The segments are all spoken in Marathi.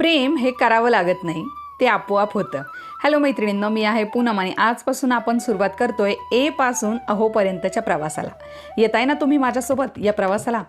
प्रेम हे करावं लागत नाही, ते आपोआप होतं. हॅलो मैत्रिणींनो, मी आहे पूनम आणि आजपासून आपण सुरुवात करतोय ए पासून अहोपर्यंतच्या प्रवासाला. येत आहे ना तुम्ही माझ्यासोबत या प्रवासाला?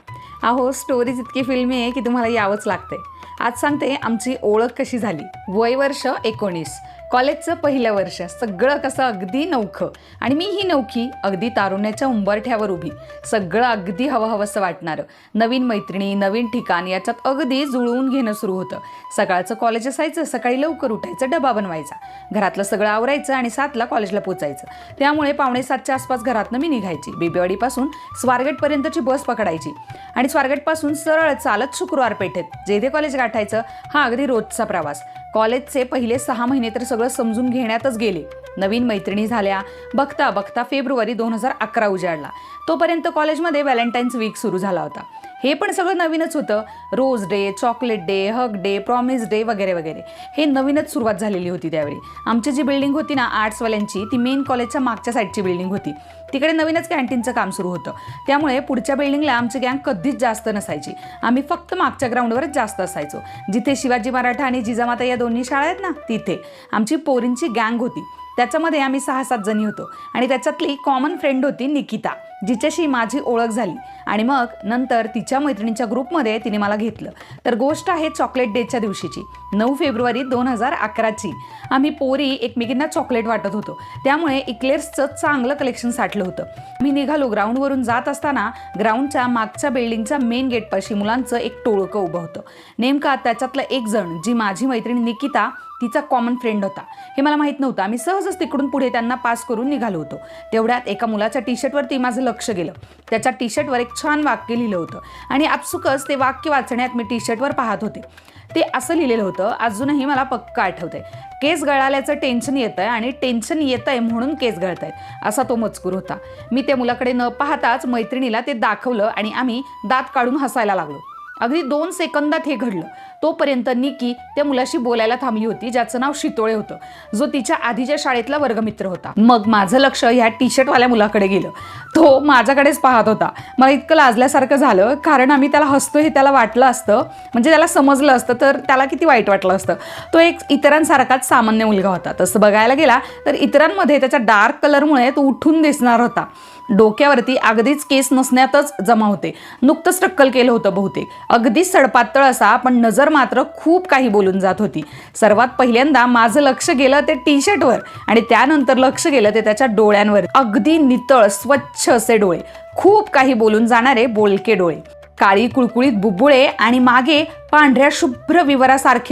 अहो, स्टोरीज इतकी फिल्मी आहे की तुम्हाला यावंच लागतंय. आज सांगते आमची ओळख कशी झाली. वय वर्ष 19, कॉलेजचं पहिलं वर्ष. सगळं कसं अगदी नवखं आणि मी ही नवखी अगदी तारुण्याच्या उंबरठ्यावर उभी. सगळं अगदी हवंहवंसं वाटणारं. नवीन मैत्रिणी, नवीन ठिकाण, याच्यात अगदी जुळवून घेणं सुरू होतं. सकाळचं कॉलेज असायचं, सकाळी लवकर उठायचं, डबा बनवायचा, घरातलं सगळं आवरायचं आणि 7ला कॉलेजला पोचायचं. त्यामुळे 6:45च्या आसपास घरातनं मी निघायची. बेबेवाडीपासून स्वारगेटपर्यंतची बस पकडायची आणि स्वारगेटपासून सरळ चालत शुक्रवार पेठेत जेथे कॉलेज गाठायचं. हा अगदी रोजचा प्रवास. कॉलेजचे पहिले 6 महिने तर सगळं समजून घेण्यातच गेले. नवीन मैत्रिणी झाल्या. बघता बघता फेब्रुवारी 2011 उजाडला. तोपर्यंत कॉलेजमध्ये व्हॅलेंटाईन्स वीक सुरू झाला होता. हे पण सगळं नवीनच होतं. Rose Day, chocolate day, hug day, promise day वगैरे वगैरे. हे नवीनच सुरुवात झालेली होती त्यावेळी. आमची जी बिल्डिंग होती ना आर्ट्सवाल्यांची, ती मेन कॉलेजच्या मागच्या साईडची बिल्डिंग होती. तिकडे नवीनच कॅन्टीनचं काम सुरू होतं. त्यामुळे पुढच्या बिल्डिंगला आमची गँग कधीच जास्त नसायची. आम्ही फक्त मागच्या ग्राउंडवरच जास्त असायचो. जिथे शिवाजी मराठा आणि जिजामाता या दोन्ही शाळा आहेत ना, तिथे आमची पोरींची गँग होती. त्याच्यामध्ये आम्ही 6-7 जणी होतो आणि त्याच्यातली कॉमन फ्रेंड होती निकिता, जिच्याशी माझी ओळख झाली. आणि मग नंतर तिच्या मैत्रिणींच्या ग्रुपमध्ये तिने मला घेतलं. तर गोष्ट आहे चॉकलेट डेच्या दिवशीची, 9 फेब्रुवारी 2011ची. आम्ही पोरी एकमेकींना चॉकलेट वाटत होतो. त्यामुळे इक्लेअर्सचं चांगलं कलेक्शन साठलं होतं. मी निघालो. ग्राउंडवरून जात असताना ग्राउंडच्या मागच्या बिल्डिंगच्या मेन गेटपाशी मुलांचं एक टोळकं उभं होतं. नेमका त्याच्यातलं एक जण, जी माझी मैत्रीण निकिता, तिचा कॉमन फ्रेंड होता. हे मला माहीत नव्हतं. आम्ही सहजच तिकडून पुढे त्यांना पास करून निघालो होतो. तेवढ्यात एका मुलाच्या टी शर्टवरती माझं लक्ष गेलं. त्याच्या टी शर्टवर एक छान वाक्य लिहिलं होतं आणि आपसुकच ते वाक्य वाचण्यात मी टी शर्टवर पाहत होते. ते असं लिहिलेलं होतं, अजूनही मला पक्का आठवतंय. केस गळाल्याचं टेन्शन येतंय आणि टेन्शन येतंय म्हणून केस गळतायत, असा तो मजकूर होता. मी त्या मुलाकडे न पाहताच मैत्रिणीला ते दाखवलं आणि आम्ही दात काढून हसायला लागलो. अगदी 2 सेकंदात हे घडलं. तोपर्यंत निकी त्या मुलाशी बोलायला थांबली होती, ज्याचं नाव शितोळे होतं, जो तिच्या आधीच्या शाळेतला वर्गमित्र होता. मग माझं लक्ष ह्या टी शर्टवाल्या मुलाकडे गेलं. तो माझ्याकडेच पाहत होता. मला इतकं लाजल्यासारखं झालं, कारण आम्ही त्याला हसतो हे त्याला वाटलं असतं, म्हणजे त्याला समजलं असतं तर त्याला किती वाईट वाटलं असतं. तो एक इतरांसारखाच सामान्य मुलगा होता. तसं बघायला गेला तर इतरांमध्ये त्याच्या डार्क कलरमुळे तो उठून दिसणार होता. डोक्यावरती अगदीच केस नसण्यातच जमा होते. नुकतंच टक्कल केलं होतं बहुतेक. अगदीच सडपातळ असा, पण नजर मात्र खूप काही बोलून जात होती. सर्वात पहिल्यांदा माझं लक्ष गेलं ते टी शर्टवर आणि त्यानंतर लक्ष गेलं ते त्याच्या डोळ्यांवर. अगदी नितळ स्वच्छ असे डोळे, खूप काही बोलून जाणारे बोलके डोळे, काळी कुळकुळीत बुबुळे आणि मागे पांढऱ्या शुभ्र विवरासारखे